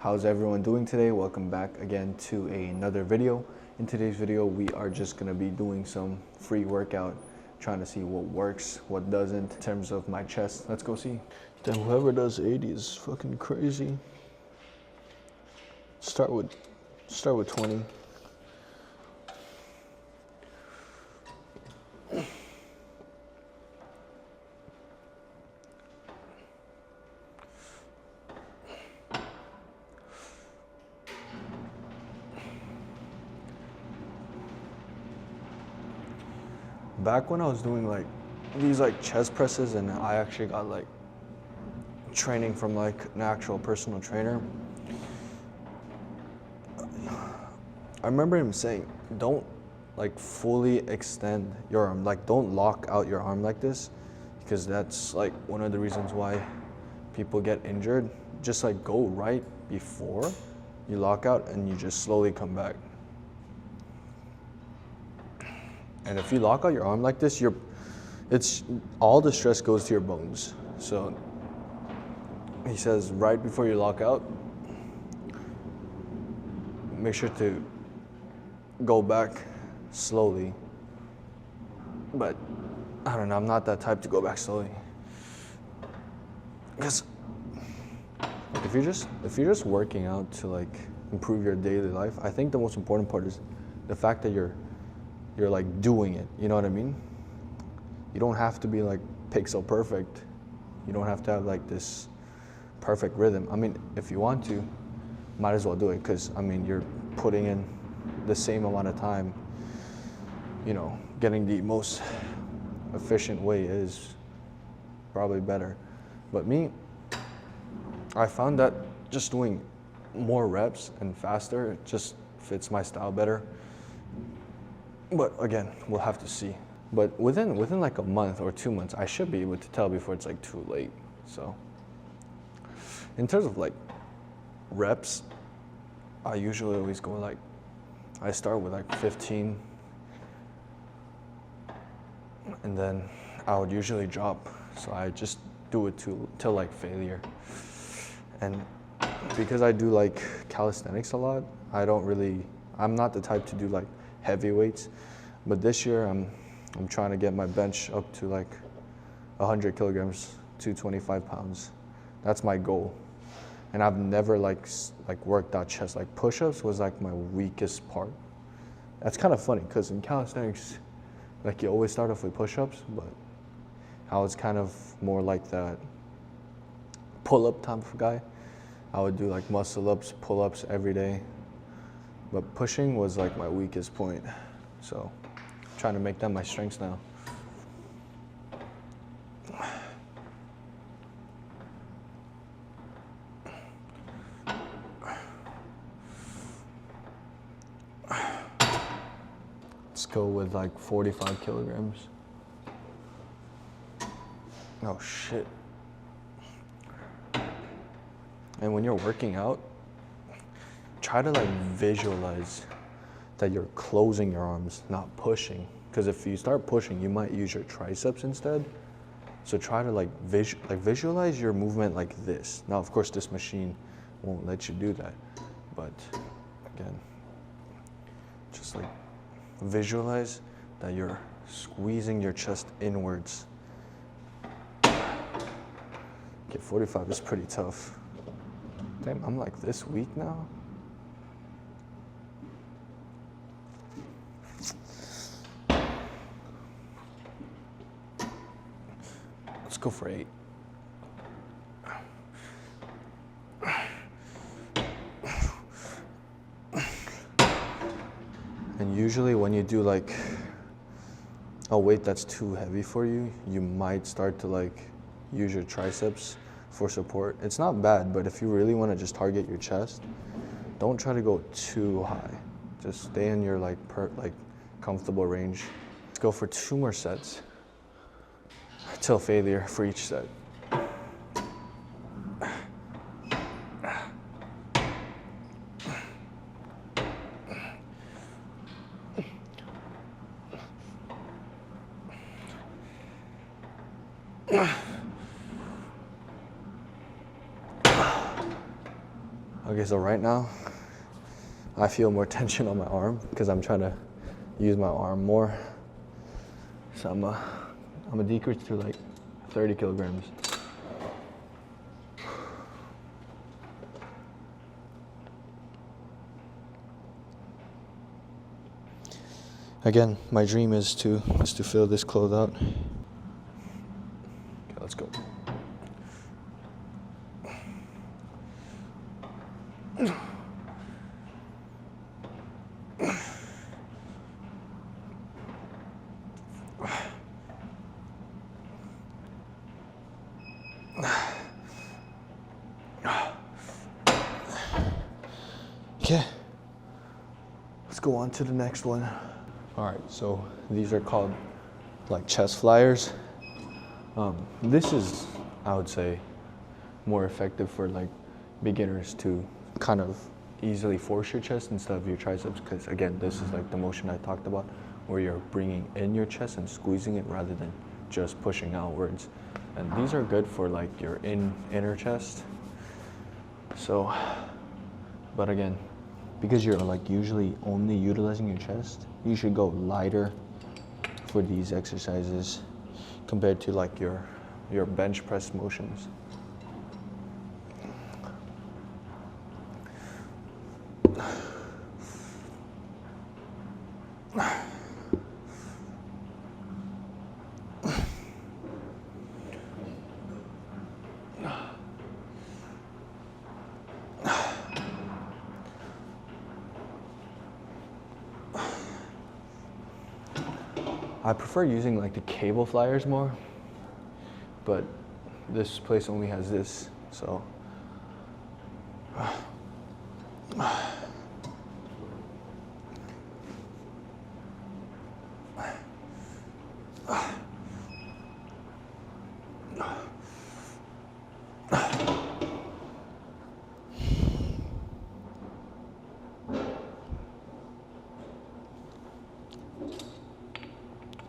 How's everyone doing today? Welcome back again to another video. In today's video, we are just gonna be doing some free workout, trying to see what works, what doesn't in terms of my chest. Let's go see. Damn, whoever does 80 is fucking crazy. Start with 20. Back when I was doing like these like chest presses and I actually got like training from like an actual personal trainer, I remember him saying, don't like fully extend your arm, like don't lock out your arm like this, because that's like one of the reasons why people get injured. Just like go right before you lock out and you just slowly come back. And if you lock out your arm like this, it's all the stress goes to your bones. So he says right before you lock out, make sure to go back slowly. But I don't know, I'm not that type to go back slowly. Because if you're just working out to like improve your daily life, I think the most important part is the fact that you're like doing it, you know what I mean? You don't have to be like pixel perfect. You don't have to have like this perfect rhythm. I mean, if you want to, might as well do it, because I mean, you're putting in the same amount of time, you know, getting the most efficient way is probably better. But me, I found that just doing more reps and faster, it just fits my style better. But again, we'll have to see. But within like a month or 2 months, I should be able to tell before it's like too late. So in terms of like reps, I usually always go like, I start with like 15, and then I would usually drop. So I just do it till like failure. And because I do like calisthenics a lot, I'm not the type to do like heavy weights, but this year I'm trying to get my bench up to like 100 kilograms, 225 pounds. That's my goal. And I've never like worked out chest. Like push-ups was like my weakest part. That's kind of funny because in calisthenics, like you always start off with push-ups, but I was kind of more like that pull-up type of guy. I would do like muscle-ups, pull-ups every day. But pushing was like my weakest point. So I'm trying to make that my strengths now. Let's go with like 45 kilograms. Oh shit. And when you're working out, try to like visualize that you're closing your arms, not pushing. Because if you start pushing, you might use your triceps instead. So try to like visualize your movement like this. Now, of course, this machine won't let you do that. But again, just like visualize that you're squeezing your chest inwards. Okay, 45 is pretty tough. Damn, I'm like this weak now. Let's go for 8. And usually when you do like a weight that's too heavy for you, you might start to like use your triceps for support. It's not bad, but if you really want to just target your chest, don't try to go too high. Just stay in your like comfortable range. Let's go for 2 more sets till failure for each set. Okay, so right now, I feel more tension on my arm because I'm trying to use my arm more. So I'm a decrease to like 30 kilograms. Again, my dream is to fill this clothes out. Okay, let's go. Okay, let's go on to the next one. All right, so these are called like chest flyers. This is, I would say, more effective for like beginners to kind of easily force your chest instead of your triceps, because again, this is like the motion I talked about, where you're bringing in your chest and squeezing it rather than just pushing outwards. And these are good for like your inner chest. So, but again, because you're like usually only utilizing your chest, you should go lighter for these exercises compared to like your bench press motions. I prefer using like the cable flyers more, but this place only has this, so.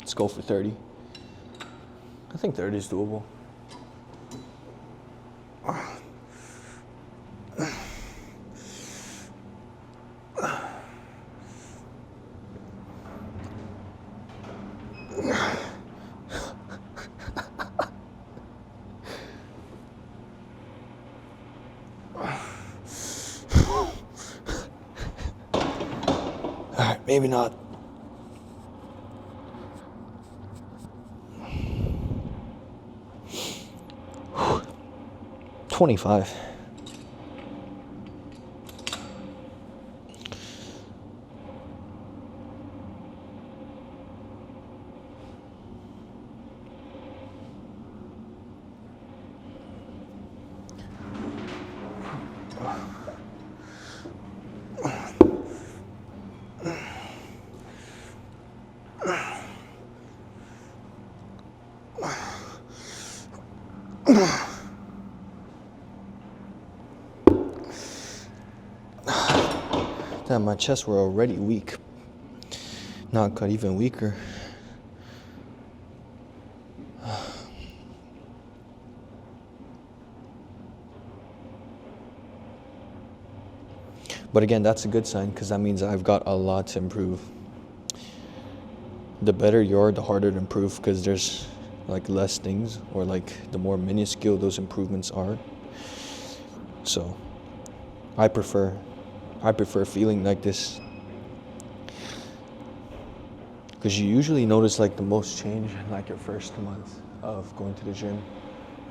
Let's go for 30. I think 30 is doable. All right, maybe not. Whew. 25. Damn, my chests were already weak. Now it got even weaker. But again, that's a good sign because that means I've got a lot to improve. The better you are, the harder to improve because there's like less things, or like the more minuscule those improvements are. So I prefer feeling like this, because you usually notice like the most change in like your first month of going to the gym,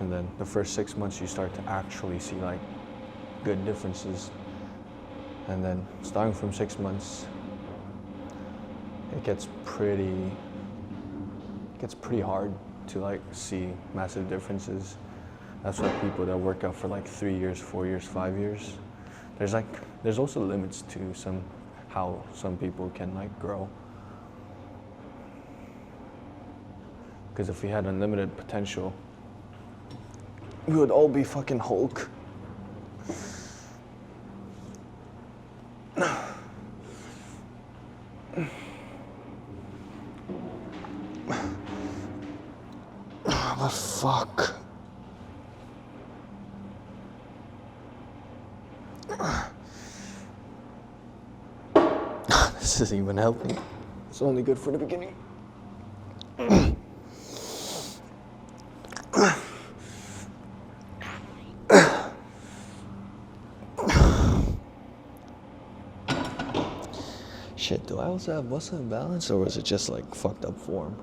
and then the first 6 months you start to actually see like good differences. And then starting from 6 months, it gets pretty hard to like see massive differences. That's why people that work out for like 3 years, 4 years, 5 years, there's also limits to how some people can like grow. Because if we had unlimited potential, we would all be fucking Hulk. But fuck. This isn't even helping. It's only good for the beginning. Shit, do I also have muscle imbalance, or was it just like fucked up form?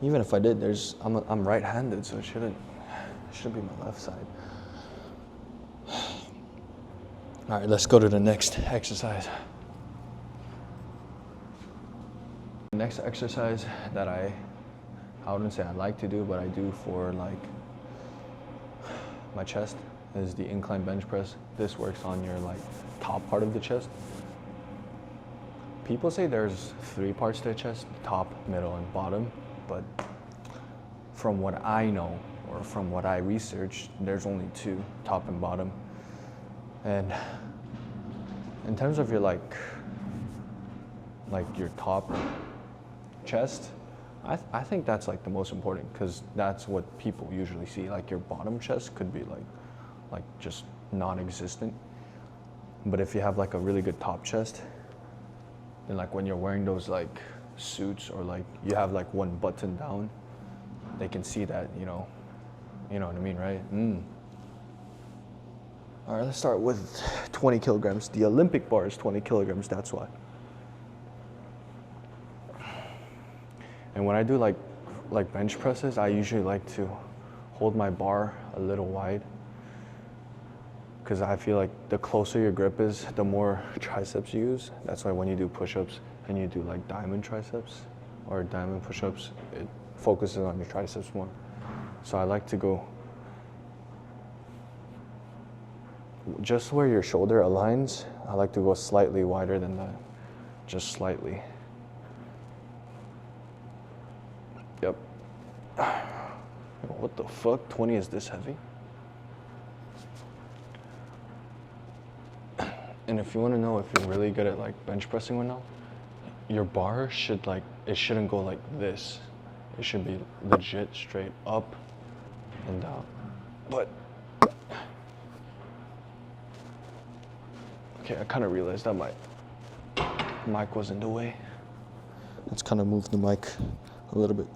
Even if I did, I'm right-handed, so it should be my left side. All right, let's go to the next exercise. The next exercise that I wouldn't say I like to do, but I do for like my chest is the incline bench press. This works on your like top part of the chest. People say there's 3 parts to the chest, top, middle, and bottom, but from what I know, or from what I researched, there's only 2, top and bottom. And in terms of your like your top chest, I think that's like the most important, because that's what people usually see. Like your bottom chest could be like just non-existent. But if you have like a really good top chest, then like when you're wearing those like suits, or like you have like one button down, they can see that, you know what I mean, right? All right, let's start with 20 kilograms. The Olympic bar is 20 kilograms, that's why. And when I do like bench presses, I usually like to hold my bar a little wide, because I feel like the closer your grip is, the more triceps you use. That's why when you do push-ups and you do like diamond triceps or diamond push-ups, it focuses on your triceps more. So I like to go just where your shoulder aligns. I like to go slightly wider than that, just slightly. Yep. What the fuck? 20 is this heavy? And if you want to know if you're really good at like bench pressing or not, your bar should it shouldn't go like this. It should be legit straight up and down. But okay, I kind of realized that my mic was in the way. Let's kind of move the mic a little bit.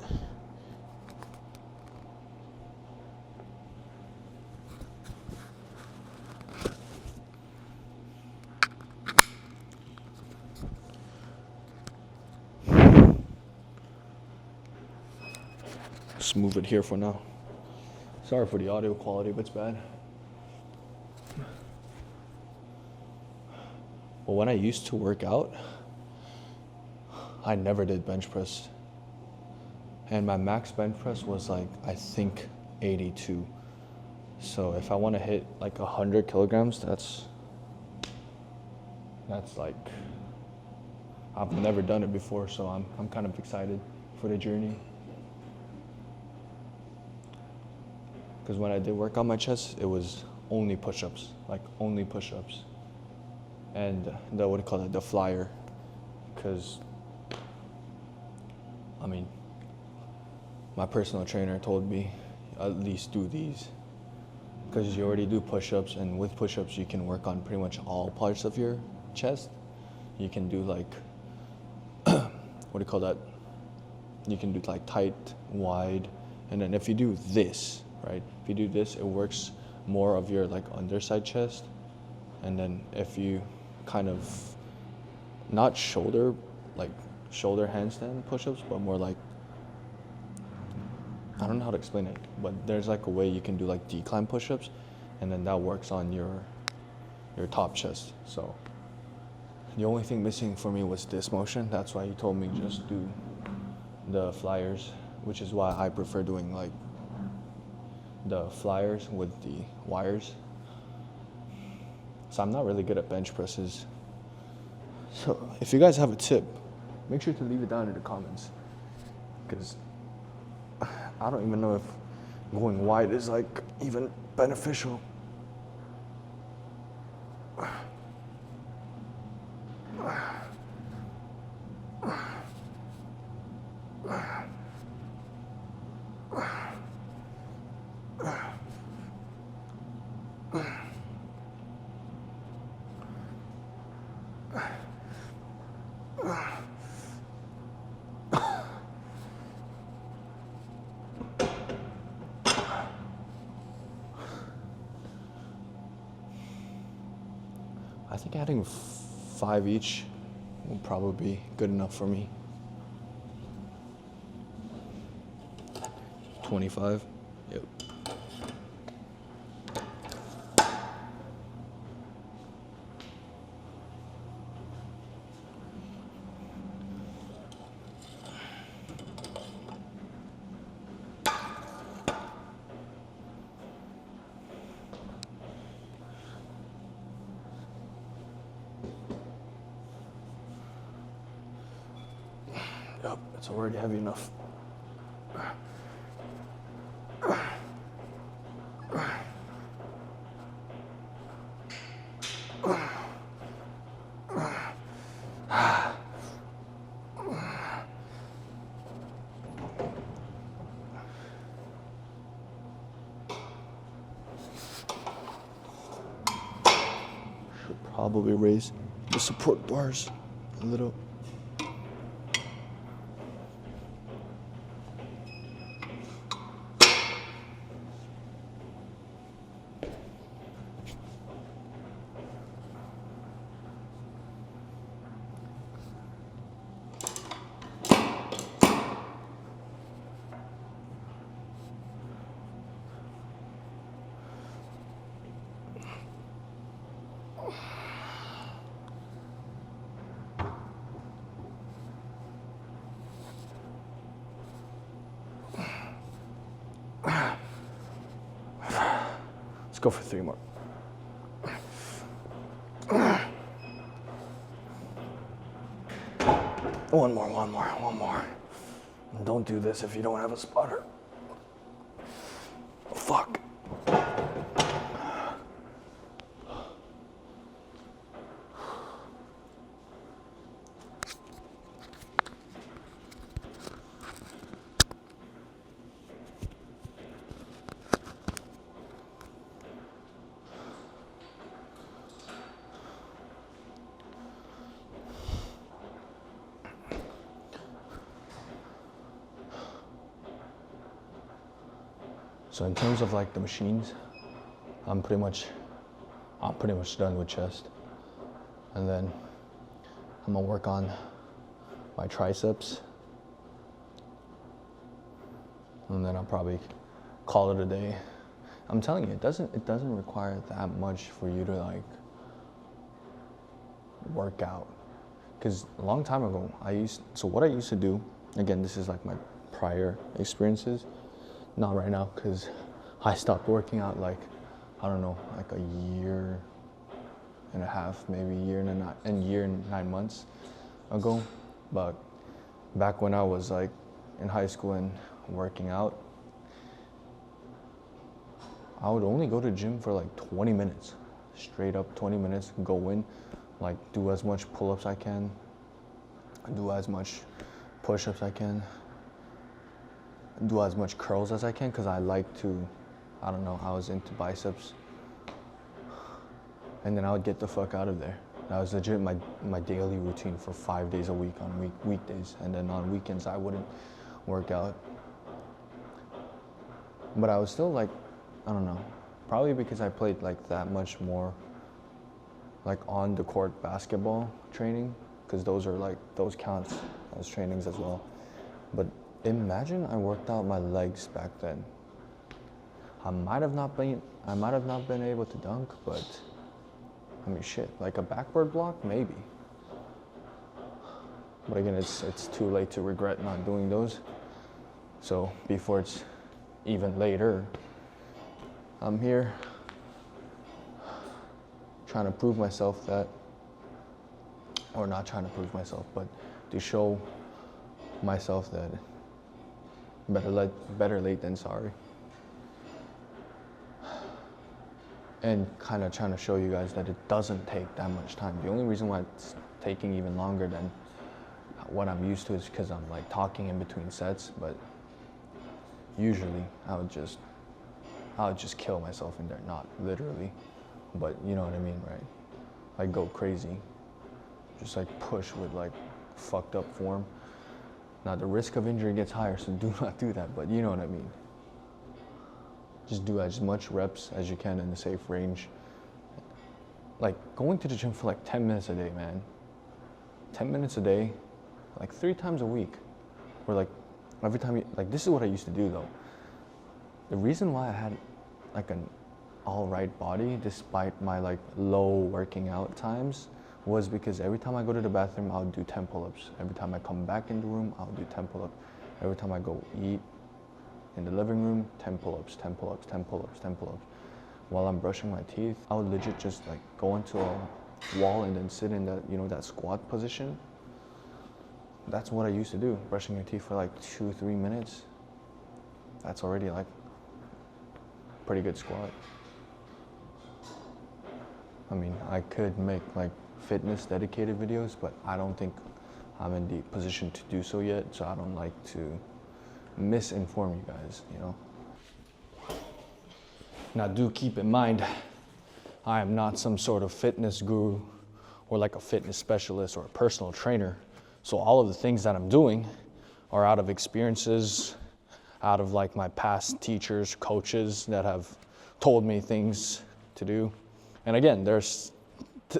Just move it here for now. Sorry for the audio quality if it's bad. Well, when I used to work out, I never did bench press. And my max bench press was like, I think 82. So if I want to hit like 100 kilograms, that's like, I've never done it before, so I'm kind of excited for the journey. Because when I did work on my chest, it was only push-ups, like only push-ups. And what do you call it, the flyer. Because, I mean, my personal trainer told me at least do these. Because you already do push-ups, and with push-ups you can work on pretty much all parts of your chest. You can do like, what do you call that? You can do like tight, wide, and then if you do this, right? If you do this, it works more of your like underside chest. And then if you kind of, not shoulder handstand push-ups, but more like, I don't know how to explain it, but there's like a way you can do like decline push-ups, and then that works on your top chest. So the only thing missing for me was this motion. That's why he told me just do the flyers, which is why I prefer doing like the flyers with the wires. So I'm not really good at bench presses. So if you guys have a tip, make sure to leave it down in the comments, because I don't even know if going wide is like even beneficial. I think adding 5 each will probably be good enough for me. 25. Yep. Yep, it's already heavy enough. Should probably raise the support bars a little. Let's go for 3 more. One more. And don't do this if you don't have a spotter. Fuck. So in terms of like the machines, I'm pretty much done with chest. And then I'm gonna work on my triceps. And then I'll probably call it a day. I'm telling you, it doesn't require that much for you to like work out. Cause a long time ago, what I used to do, again, this is like my prior experiences. Not right now, because I stopped working out like, I don't know, like a year and a half, maybe a year and 9 months ago. But back when I was like in high school and working out, I would only go to the gym for like 20 minutes, straight up 20 minutes, go in, like do as much pull-ups I can, do as much push-ups I can, do as much curls as I can, because I like to, I don't know, I was into biceps. And then I would get the fuck out of there. That was legit my daily routine for 5 days a week on weekdays. And then on weekends, I wouldn't work out. But I was still like, I don't know, probably because I played like that much more like on the court basketball training, because those counts as trainings as well. But imagine I worked out my legs back then. I might have not been able to dunk, but I mean shit, like a backward block, maybe. But again, it's too late to regret not doing those. So before it's even later, I'm here trying to prove myself that, or not trying to prove myself, but to show myself that better late than sorry. And kind of trying to show you guys that it doesn't take that much time. The only reason why it's taking even longer than what I'm used to is because I'm like talking in between sets, but usually I would just kill myself in there, not literally, but you know what I mean, right? Like go crazy, just like push with like fucked up form. Now the risk of injury gets higher, so do not do that, but you know what I mean. Just do as much reps as you can in a safe range like going to the gym for like 10 minutes a day, man. 10 minutes a day, like 3 times a week. Or like every time like this is what I used to do though. The reason why I had like an all right body despite my like low working out times was because every time I go to the bathroom, I would do 10 pull-ups. Every time I come back in the room, I would do 10 pull-ups. Every time I go eat in the living room, 10 pull-ups, 10 pull-ups, 10 pull-ups, 10 pull-ups. While I'm brushing my teeth, I would legit just like go into a wall and then sit in that, you know, that squat position. That's what I used to do, brushing your teeth for like 2-3 minutes. That's already like pretty good squat. I mean, I could make like fitness dedicated videos, but I don't think I'm in the position to do so yet, so I don't like to misinform you guys, you know? Now do keep in mind, I am not some sort of fitness guru or like a fitness specialist or a personal trainer. So all of the things that I'm doing are out of experiences, out of like my past teachers, coaches that have told me things to do. And again, there's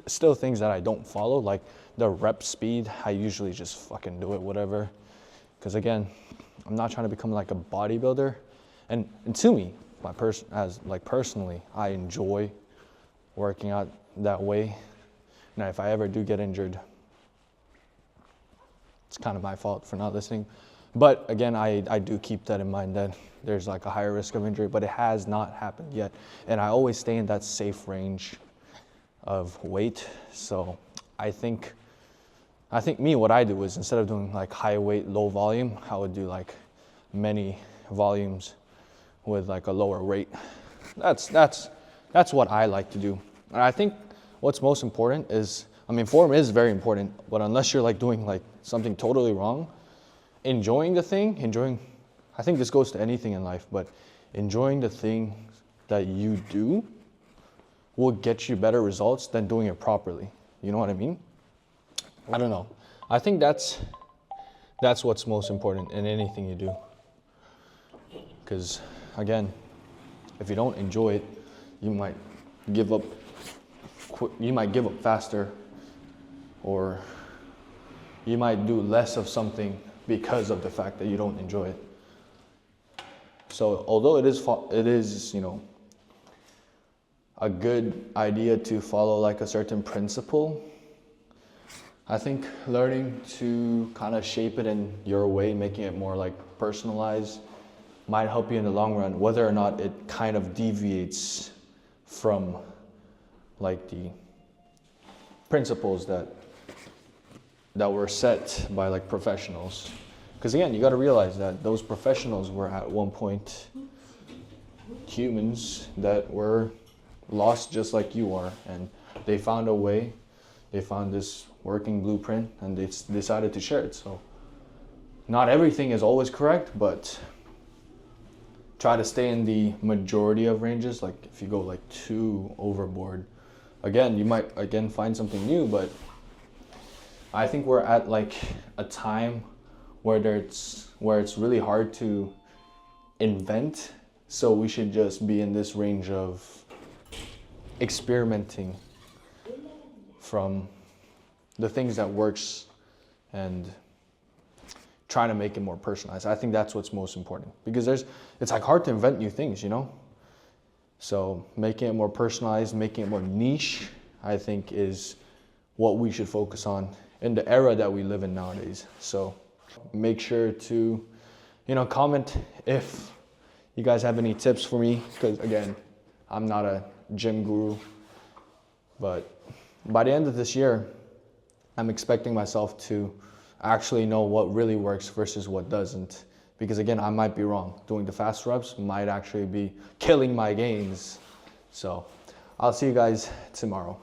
still things that I don't follow, like the rep speed. I usually just fucking do it, whatever. Because again, I'm not trying to become like a bodybuilder. And to me, personally, I enjoy working out that way. Now, if I ever do get injured, it's kind of my fault for not listening. But again, I do keep that in mind that there's like a higher risk of injury, but it has not happened yet. And I always stay in that safe range of weight. So I think what I do is instead of doing like high weight, low volume, I would do like many volumes with like a lower rate. That's what I like to do. And I think what's most important is, I mean, form is very important, but unless you're like doing like something totally wrong, enjoying the thing, I think this goes to anything in life, but enjoying the thing that you do will get you better results than doing it properly. You know what I mean? I don't know. I think that's what's most important in anything you do. Because again, if you don't enjoy it, you might give up faster, or you might do less of something because of the fact that you don't enjoy it. So although it is, you know, a good idea to follow like a certain principle, I think learning to kind of shape it in your way, making it more like personalized, might help you in the long run, whether or not it kind of deviates from like the principles that were set by like professionals. Because again, you got to realize that those professionals were at one point humans that were lost just like you are, and they found a way, they found this working blueprint, and they decided to share it. So not everything is always correct, but try to stay in the majority of ranges. Like if you go like too overboard, again, you might again find something new, but I think we're at like a time where it's really hard to invent, so we should just be in this range of experimenting from the things that works and trying to make it more personalized. I think that's what's most important, because it's like hard to invent new things, you know? So making it more personalized, making it more niche, I think is what we should focus on in the era that we live in nowadays. So make sure to, you know, comment if you guys have any tips for me, because again, I'm not a gym guru, but by the end of this year, I'm expecting myself to actually know what really works versus what doesn't. Because again, I might be wrong. Doing the fast reps might actually be killing my gains. So I'll see you guys tomorrow.